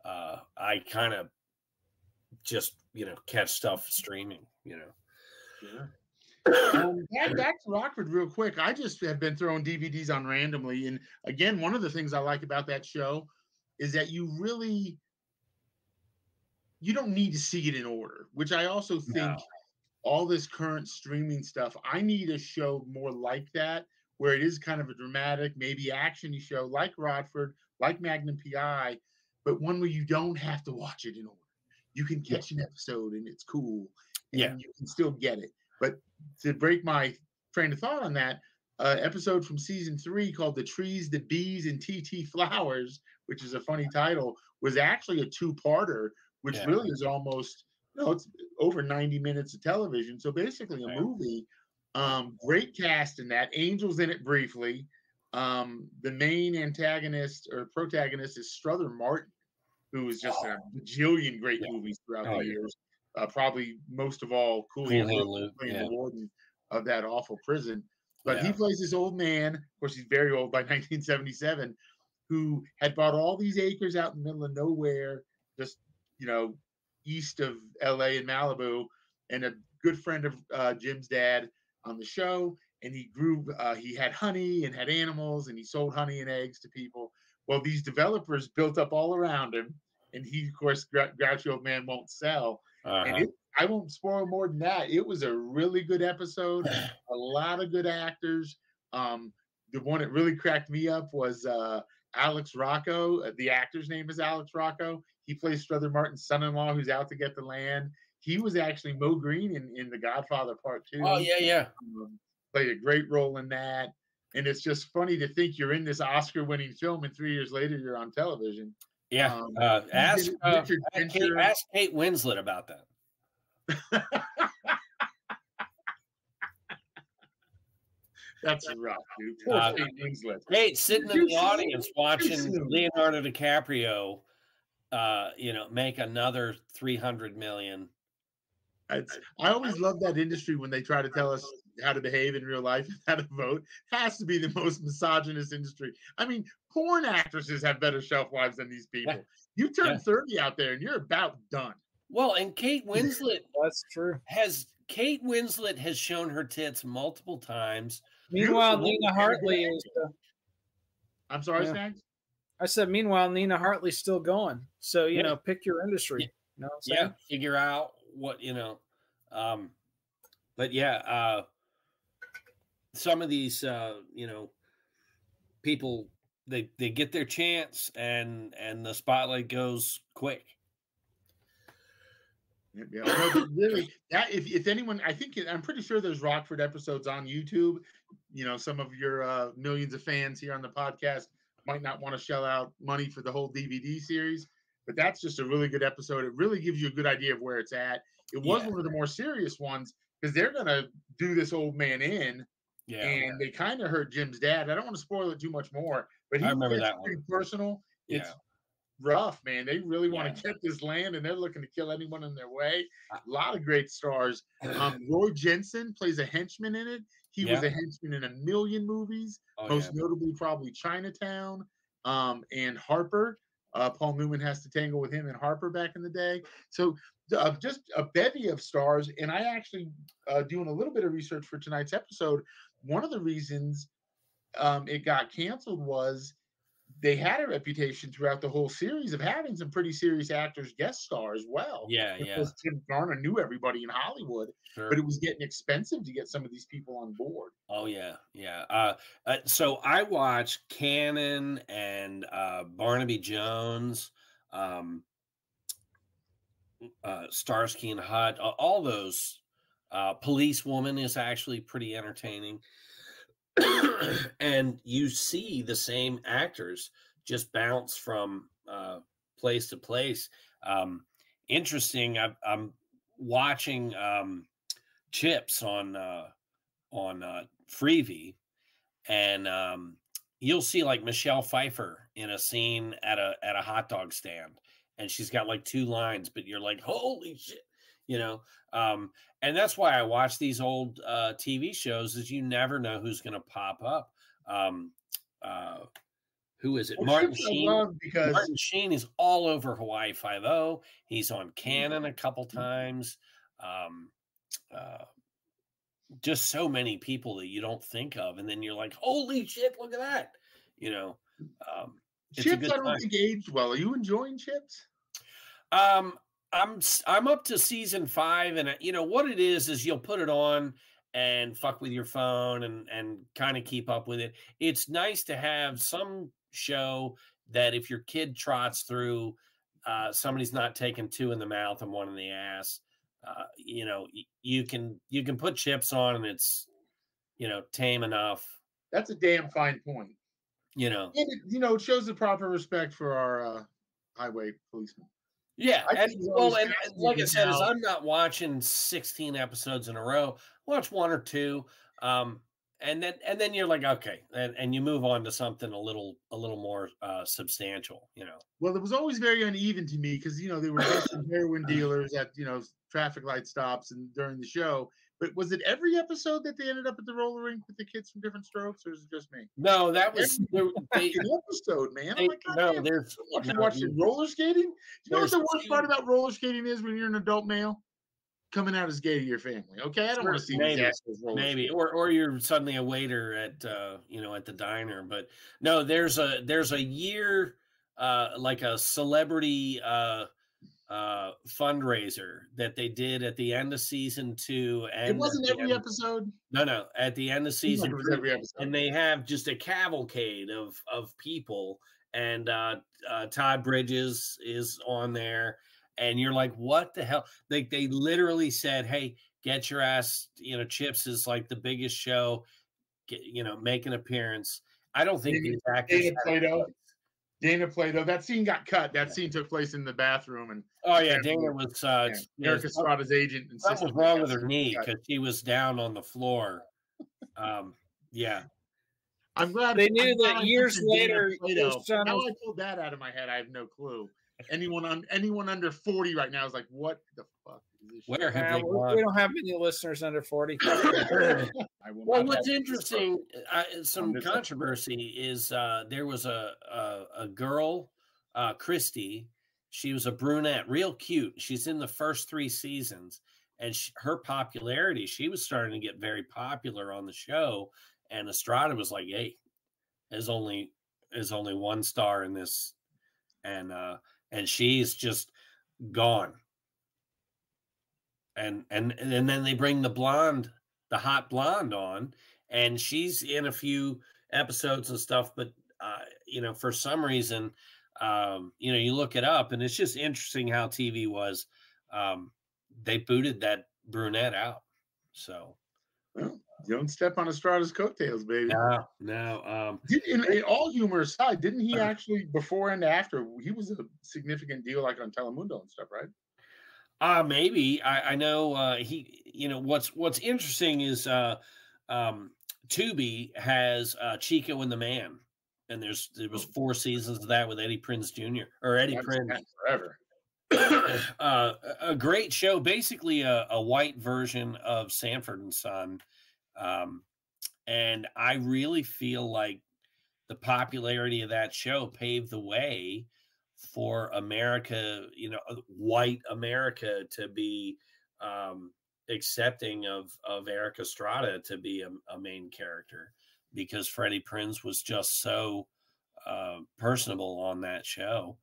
I kind of just, catch stuff streaming, Sure. Back to Rockford real quick. I just have been throwing DVDs on randomly, and again, one of the things I like about that show is that you don't need to see it in order, which I also think all this current streaming stuff, I need a show more like that, where it is kind of a dramatic, maybe action-y show like Rockford, like Magnum PI, but one where you don't have to watch it in order. You can catch an episode and it's cool, and you can still get it. But to break my train of thought on that, episode from season 3 called The Trees, the Bees, and TT Flowers, which is a funny title, was actually a 2-parter, which really is almost No, it's over 90 minutes of television. So basically a movie. Great cast in that. Angel's in it briefly. The main antagonist or protagonist is Strother Martin, who is just a bajillion great movies throughout the years. Probably most of all, Cool Hand Luke playing the warden of that awful prison. But he plays this old man. Of course, he's very old by 1977, who had bought all these acres out in the middle of nowhere, just, east of LA and Malibu, and a good friend of Jim's dad on the show. And he grew, he had honey and had animals, and he sold honey and eggs to people. Well, these developers built up all around him, and he, of course, grouchy old man won't sell. And I won't spoil more than that. It was a really good episode, a lot of good actors. The one that really cracked me up was Alex Rocco. The actor's name is Alex Rocco. He plays Strother Martin's son-in-law who's out to get the land. He was actually Mo Green in The Godfather Part 2. Oh, yeah. Played a great role in that. And it's just funny to think you're in this Oscar-winning film and 3 years later you're on television. Yeah. Ask Kate Winslet about that. That's rough, dude. Poor Kate Winslet. Kate sitting in the audience watching Leonardo DiCaprio, make another $300 million. I always love that industry when they try to tell us how to behave in real life and how to vote. It has to be the most misogynist industry. I mean, porn actresses have better shelf lives than these people. Yeah. You turn 30 out there and you're about done. Well, and Kate Winslet, that's true. Kate Winslet has shown her tits multiple times. Meanwhile, Nina Hartley is. I'm sorry, Snags? I said, meanwhile, Nina Hartley's still going. So, pick your industry. You know what I'm saying? Figure out what, some of these, people, they get their chance and the spotlight goes quick. Yeah, no, but really, that if anyone, I'm pretty sure there's Rockford episodes on YouTube. Some of your millions of fans here on the podcast might not want to shell out money for the whole DVD series, but that's just a really good episode. It really gives you a good idea of where it's at. It was one of the more serious ones because they're gonna do this old man in, and they kind of hurt Jim's dad. I don't want to spoil it too much more, but I remember that pretty personal. It's rough, man. They really want to get this land, and they're looking to kill anyone in their way. A lot of great stars. Roy Jensen plays a henchman in it. He was a henchman in a million movies, most notably probably Chinatown, and Harper. Paul Newman Has to Tangle with Him and Harper back in the day. So just a bevy of stars. And I actually, doing a little bit of research for tonight's episode, one of the reasons it got canceled was they had a reputation throughout the whole series of having some pretty serious actors guest star as well. Because Tim Garner knew everybody in Hollywood, but it was getting expensive to get some of these people on board. Oh, yeah. So I watched Cannon and Barnaby Jones, Starsky and Hutch, all those. Policewoman is actually pretty entertaining. And you see the same actors just bounce from place to place. Interesting. I'm watching Chips on Freevee, and you'll see like Michelle Pfeiffer in a scene at a hot dog stand, and she's got like 2 lines, but you're like, holy shit. And that's why I watch these old TV shows, is you never know who's going to pop up. Who is it? Martin Sheen. Martin Sheen is all over Hawaii Five-0. He's on Cannon a couple times. Just so many people that you don't think of, and then you're like, holy shit, look at that. Chips, I don't think aged well. Are you enjoying Chips? I'm up to season 5, and what it is you'll put it on and fuck with your phone and kind of keep up with it. It's nice to have some show that if your kid trots through, somebody's not taking 2 in the mouth and 1 in the ass. You can put Chips on and it's tame enough. That's a damn fine point. And it shows the proper respect for our highway policemen. Yeah, and like I said, is I'm not watching 16 episodes in a row. Watch one or two, and then you're like, okay, and you move on to something a little more substantial, you know. Well, it was always very uneven to me because they were busting heroin dealers at traffic light stops and during the show. But was it every episode that they ended up at the roller rink with the kids from Different Strokes, or is it just me? No, that was an episode, man. I'm like, watching roller skating. You know what the worst part about roller skating is when you're an adult male coming out as gay to your family? Okay, I don't want to see these assholes roller skating. Or you're suddenly a waiter at at the diner. But no, there's a year like a celebrity fundraiser that they did at the end of season 2, and it wasn't every episode. No, at the end of season 3, and they have just a cavalcade of people, and Todd Bridges is on there, and you're like, what the hell? They literally said, hey, get your ass, Chips is like the biggest show, make an appearance. I don't think these actors Dana Plato. That scene got cut. That scene took place in the bathroom, and Dana was Eric Estrada's agent. Something was wrong with her knee because she was down on the floor. Yeah, I'm glad they knew that years later. Now I pulled that out of my head. I have no clue. Anyone under 40 right now is like, what the fuck is this? Where have they gone? We don't have any listeners under 40. Well, what's interesting, some controversy is there was a girl, Christy. She was a brunette, real cute. She's in the first 3 seasons, and her popularity, she was starting to get very popular on the show. And Estrada was like, "Hey, there's only 1 star in this," and she's just gone. And then they bring the hot blonde on, and she's in a few episodes and stuff, but for some reason, you look it up, and it's just interesting how TV was. They booted that brunette out. So don't step on Estrada's coattails, baby. No. In all humor aside, didn't he actually, before and after, he was a significant deal, like on Telemundo and stuff, right? Maybe. I know he. What's interesting is Tubi has Chico and the Man, and there was 4 seasons of that with Eddie Prinze Jr. or Eddie Prinze. Forever. A great show, basically a white version of Sanford and Son, and I really feel like the popularity of that show paved the way for America, white America, to be accepting of Eric Estrada to be a main character, because Freddie Prinze was just so personable on that show.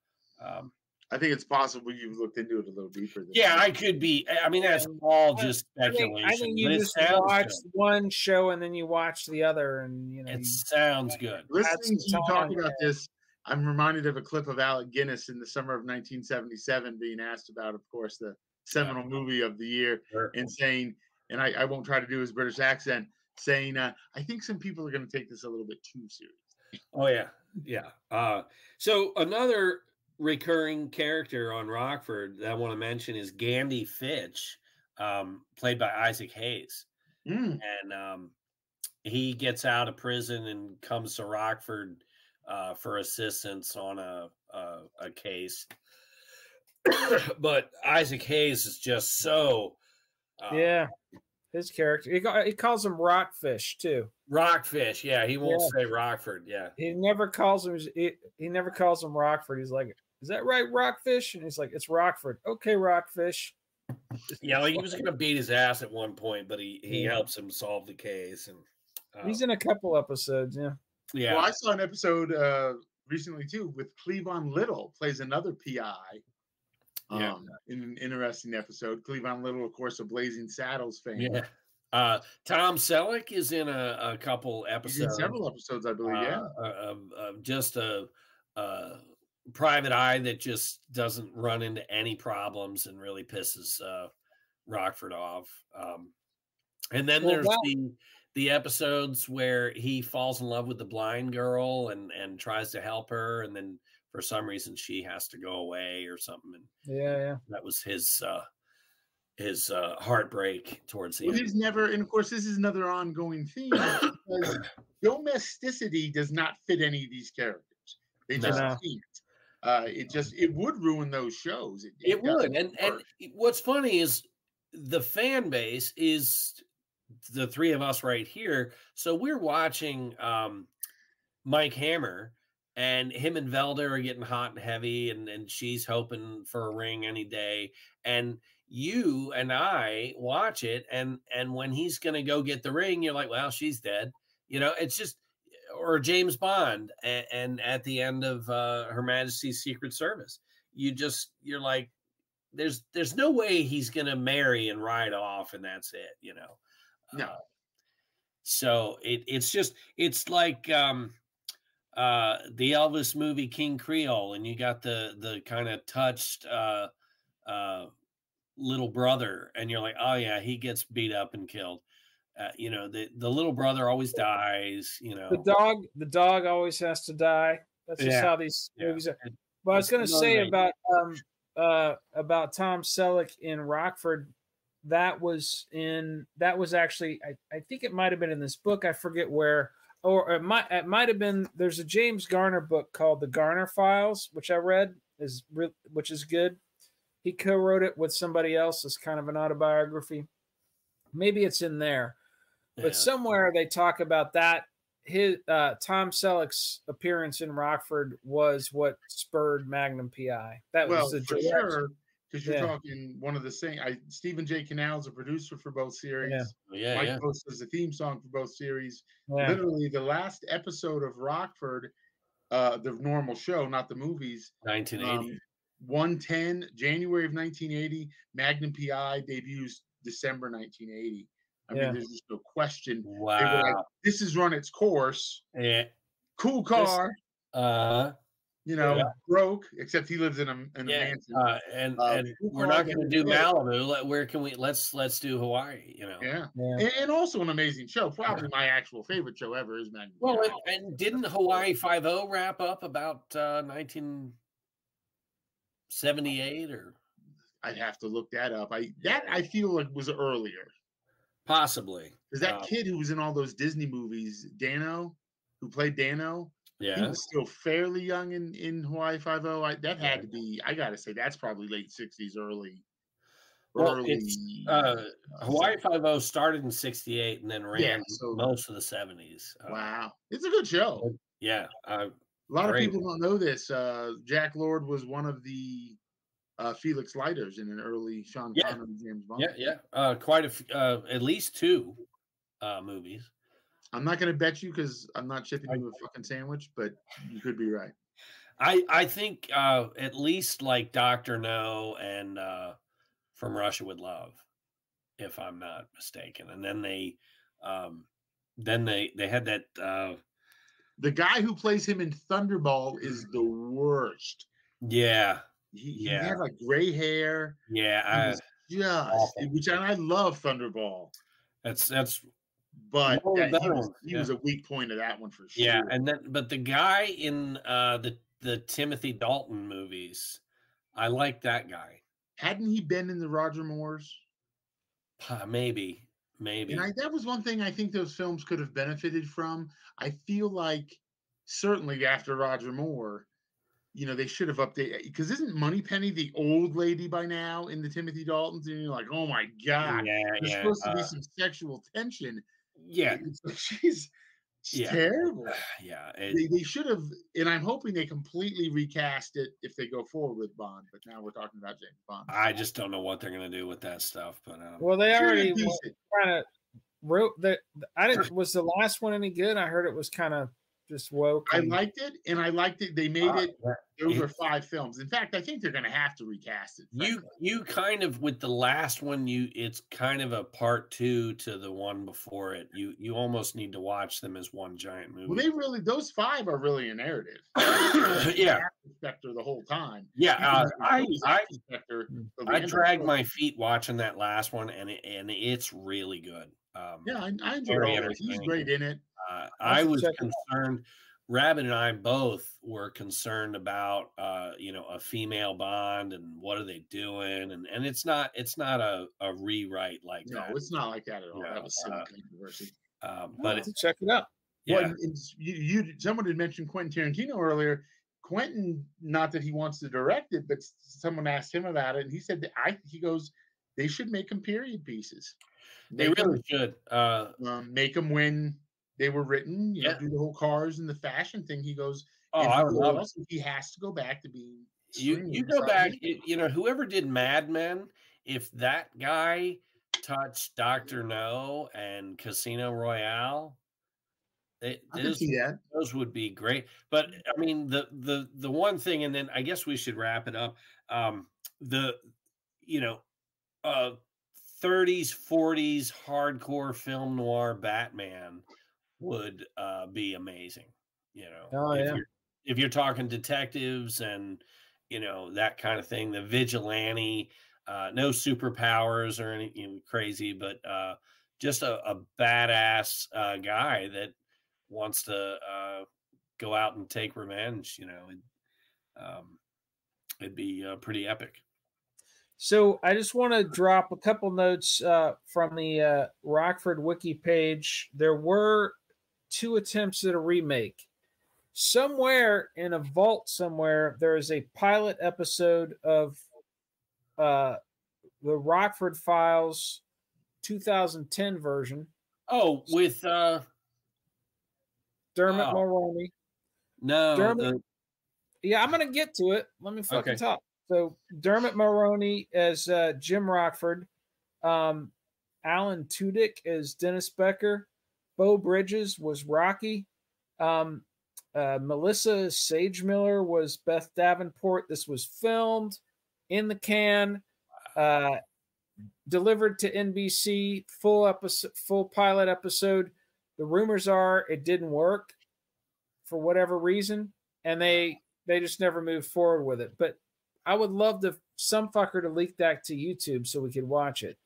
I think it's possible you've looked into it a little deeper. I could be. I mean, that's all just speculation. I think you just watch one show and then you watch the other, and it sounds good. Listening to you talk about this, I'm reminded of a clip of Alec Guinness in the summer of 1977 being asked about, of course, the seminal movie of the year, and saying, and I won't try to do his British accent, saying, I think some people are going to take this a little bit too seriously. Oh, yeah. So another recurring character on Rockford that I want to mention is Gandy Fitch, played by Isaac Hayes. And he gets out of prison and comes to Rockford for assistance on a case. But Isaac Hayes is just so his character, he calls him Rockfish too. Rockfish, yeah. He won't say Rockford, yeah. He never calls him Rockford. He's like, is that right, Rockfish? And he's like, it's Rockford. Okay, Rockfish. Yeah, like he was going to beat his ass at one point, but he helps him solve the case. And he's in a couple episodes, yeah. Well, I saw an episode recently too with Cleavon Little plays another PI. In an interesting episode. Cleavon Little, of course, a Blazing Saddles fan. Yeah. Tom Selleck is in a couple episodes. He's in several episodes, I believe. Just a private eye that just doesn't run into any problems and really pisses Rockford off. And then there's the episodes where he falls in love with the blind girl and tries to help her, and then for some reason she has to go away or something. And yeah. That was his heartbreak towards the end. He's never, and of course, this is another ongoing theme because domesticity does not fit any of these characters. They just can't. It would ruin those shows. It would. And what's funny is the fan base is the three of us right here. So we're watching Mike Hammer, and him and Velda are getting hot and heavy, and she's hoping for a ring any day. And you and I watch it, and when he's going to go get the ring, you're like, well, she's dead. It's just, or James Bond, and at the end of Her Majesty's Secret Service, you're like, there's no way he's going to marry and ride off, and that's it, No. So it's like the Elvis movie King Creole, and you got the kind of touched little brother, and you're like, oh yeah, he gets beat up and killed. The little brother always dies. The dog always has to die. That's just how these movies are. But I was going to say about Tom Selleck in Rockford. That was actually, I think it might have been in this book. I forget where, or it might have been. There's a James Garner book called The Garner Files, which I read, which is good. He co-wrote it with somebody else as kind of an autobiography. Maybe it's in there, but somewhere they talk about that. His Tom Selleck's appearance in Rockford was what spurred Magnum PI. That was the for sure. Because you're talking one of the same. Stephen J. Canal is a producer for both series. Mike Post is the theme song for both series. Literally, the last episode of Rockford, the normal show, not the movies. 1980. 110, January of 1980. Magnum PI debuts December 1980. I mean, there's just no question. Wow. They were like, this has run its course. Yeah. Cool car. Broke, except he lives in a mansion. And we're not going to do Malibu. Where can we? Let's do Hawaii. And also an amazing show. Probably my actual favorite show ever is Magnum. Well, and didn't Hawaii 5-0 wrap up about 1978 or? I'd have to look that up. I feel like was earlier. Possibly. Because that kid who was in all those Disney movies, Dano, who played Dano. Yeah, he was still fairly young in Hawaii 5-0. That had to be. I gotta say that's probably late 60s, early. Hawaii 5-0 started in 68 and then ran most of the 70s. Wow, it's a good show. Yeah, a lot of people don't know this. Jack Lord was one of the Felix Leiters in an early Sean Connery James Bond. Quite at least 2 movies. I'm not going to bet you because I'm not shipping you a fucking sandwich, but you could be right. I think at least like Dr. No and From Russia with Love, if I'm not mistaken. And then they had that. The guy who plays him in Thunderball is the worst. Yeah. He had like gray hair. Yeah. Which I love Thunderball. That's. But he was a weak point of that one for sure. Yeah, but the guy in the Timothy Dalton movies, I like that guy. Hadn't he been in the Roger Moores? Maybe. And that was one thing I think those films could have benefited from. I feel like certainly after Roger Moore, they should have updated, because isn't Moneypenny the old lady by now in the Timothy Daltons? And you're like, oh my God, there's supposed to be some sexual tension. Yeah, she's terrible. Yeah, they should have, and I'm hoping they completely recast it if they go forward with Bond. But now we're talking about James Bond. I just don't know what they're going to do with that stuff. But they already kind of wrote that. Was the last one any good? I heard it was kind of just woke. I liked it, and I liked it. They made it. Those are 5 films. In fact, I think they're going to have to recast it. You kind of, with the last one, it's kind of a part 2 to the one before it. You almost need to watch them as one giant movie. Well, those 5 are really a narrative. Spectre the whole time. Yeah, I dragged my feet watching that last one, and it's really good. I enjoyed it. He's great in it. I was concerned Rabbit and I both were concerned about, a female Bond and what are they doing, and it's not a rewrite like that. No, it's not like that at all. That was silly controversy. But check it out. Yeah, well, someone had mentioned Quentin Tarantino earlier. Quentin, not that he wants to direct it, but someone asked him about it, and he said that he goes, they should make them period pieces. They really should make them when they were written. You know, do the whole cars and the fashion thing. He goes, I would love it. He has to go back to being. You go back. Whoever did Mad Men, if that guy touched Dr. No and Casino Royale, I can see that. Those would be great. But I mean, the one thing, and then I guess we should wrap it up. 30s, 40s hardcore film noir Batman would be amazing. If you're talking detectives and that kind of thing, the vigilante, no superpowers or anything crazy, but just a badass guy that wants to go out and take revenge. It'd be pretty epic. So I just want to drop a couple notes from the Rockford wiki page. There were 2 attempts at a remake. Somewhere in a vault somewhere, there is a pilot episode of the Rockford Files 2010 version. Oh, with Dermot Mulroney. No. Dermot, yeah, I'm going to get to it. Let me fucking talk. So Dermot Mulroney as Jim Rockford, Alan Tudyk as Dennis Becker, Beau Bridges was Rocky, Melissa Sagemiller was Beth Davenport. This was filmed in the can, delivered to NBC, full pilot episode. The rumors are it didn't work for whatever reason, and they just never moved forward with it. But I would love some fucker to leak that to YouTube so we could watch it.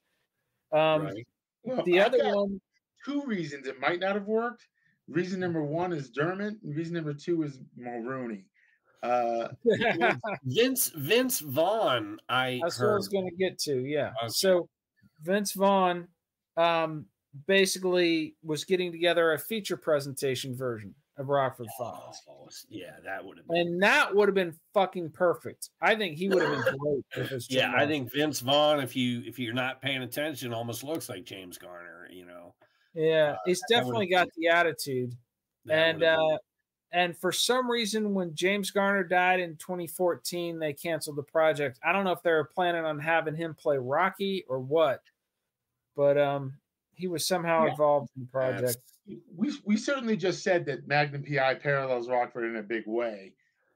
Right. Well, the other one, 2 reasons it might not have worked. Reason number 1 is Dermot, and reason number 2 is Mulroney. Vince Vaughn. That's what I was going to get to. Yeah. Okay. So Vince Vaughn basically was getting together a feature presentation version of Rockford Files. Yeah, that would have been. And that would have been fucking perfect. I think he would have been great if it's Jim Garner. I think Vince Vaughn, if you're not paying attention, almost looks like James Garner, Yeah, he's definitely got the attitude. And for some reason, when James Garner died in 2014, they canceled the project. I don't know if they were planning on having him play Rocky or what, but he was somehow involved in the project. We certainly just said that Magnum PI parallels Rockford in a big way.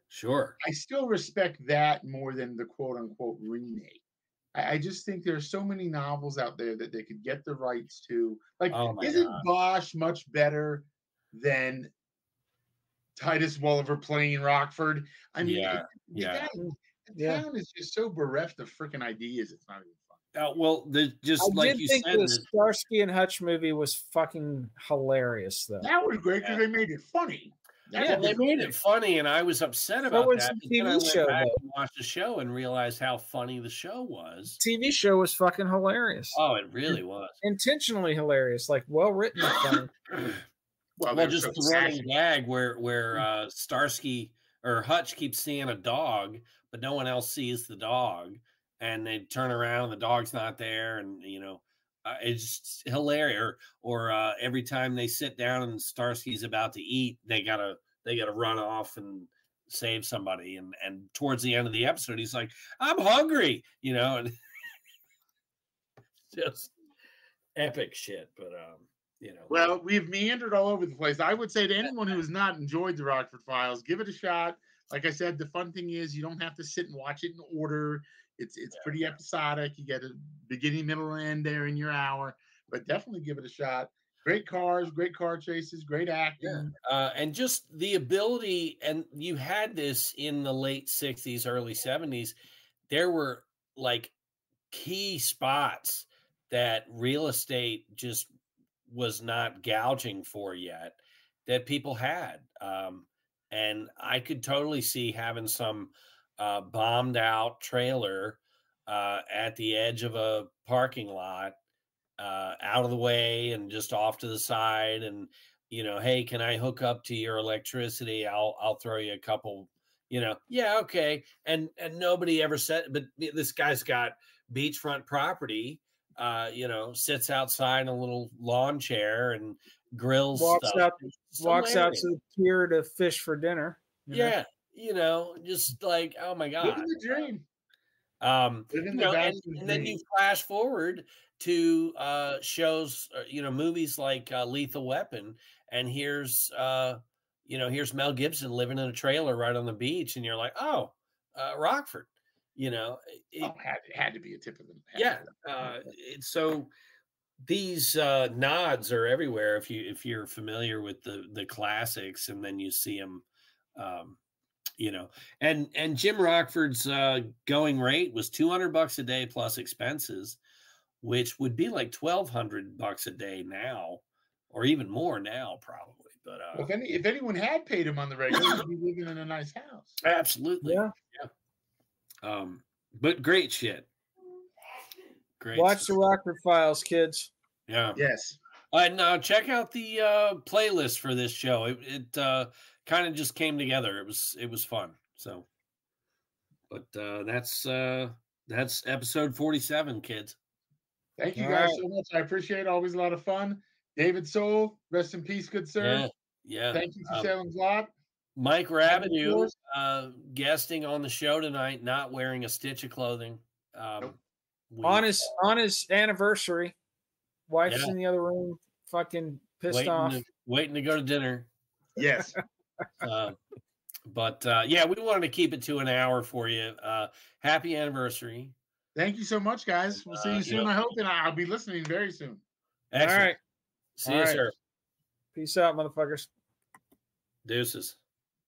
Sure. I still respect that more than the quote-unquote remake. I just think there are so many novels out there that they could get the rights to. Like, isn't Bosch much better than Titus Welliver playing Rockford? I mean, the town is just so bereft of freaking ideas. It's not even fun. Well, like you said, the Starsky and Hutch movie was fucking hilarious, though. That was great because they made it funny. They made it funny, and I was upset about that. Then I went back and watched the show and realized how funny the show was. TV show was fucking hilarious. Oh, it really was. Intentionally hilarious, like well written and funny. well, just the running gag where Starsky or Hutch keeps seeing a dog, but no one else sees the dog, and they turn around and the dog's not there, and it's hilarious. Or every time they sit down and Starsky's about to eat, they gotta run off and save somebody. And towards the end of the episode, he's like, "I'm hungry," and just epic shit. But well, we've meandered all over the place. I would say to anyone who has not enjoyed the Rockford Files, give it a shot. Like I said, the fun thing is you don't have to sit and watch it in order. It's pretty episodic. You get a beginning, middle, and end there in your hour, but definitely give it a shot. Great cars, great car chases, great acting. And just the ability, and you had this in the late 60s, early 70s. There were like key spots that real estate just was not gouging for yet that people had. And I could totally see having some bombed out trailer at the edge of a parking lot, out of the way and just off to the side. And, hey, can I hook up to your electricity? I'll throw you a couple, yeah, okay. And nobody ever said, but this guy's got beachfront property, sits outside in a little lawn chair and grills walks stuff. Walks out to the pier to fish for dinner. Yeah, just like, oh my God. Living the dream. And then you flash forward to shows, movies like Lethal Weapon, and here's Mel Gibson living in a trailer right on the beach, and you're like, oh, Rockford, it had to be a tip of the yeah. So these nods are everywhere if you're familiar with the classics, and then you see them. And Jim Rockford's going rate was $200 a day plus expenses, which would be like $1,200 a day now, or even more now, probably. But if anyone had paid him on the regular, he'd be living in a nice house. Absolutely, yeah. But great shit. Great. Watch the Rockford Files, kids. Yeah. Yes. And check out the playlist for this show. It kind of just came together. It was fun. So, but that's episode 47, kids. Thank you guys so much. I appreciate it. Always a lot of fun. David Soul, rest in peace, good sir. Yeah. Thank you for Salem's Lot. Mike Rabideau guesting on the show tonight, not wearing a stitch of clothing. On his anniversary. Wife's in the other room, fucking pissed off. Waiting to go to dinner. Yes. But we wanted to keep it to an hour for you. Happy anniversary. Thank you so much, guys. We'll see you soon, I hope, and I'll be listening very soon. Excellent. All right. See you, sir. Peace out, motherfuckers. Deuces.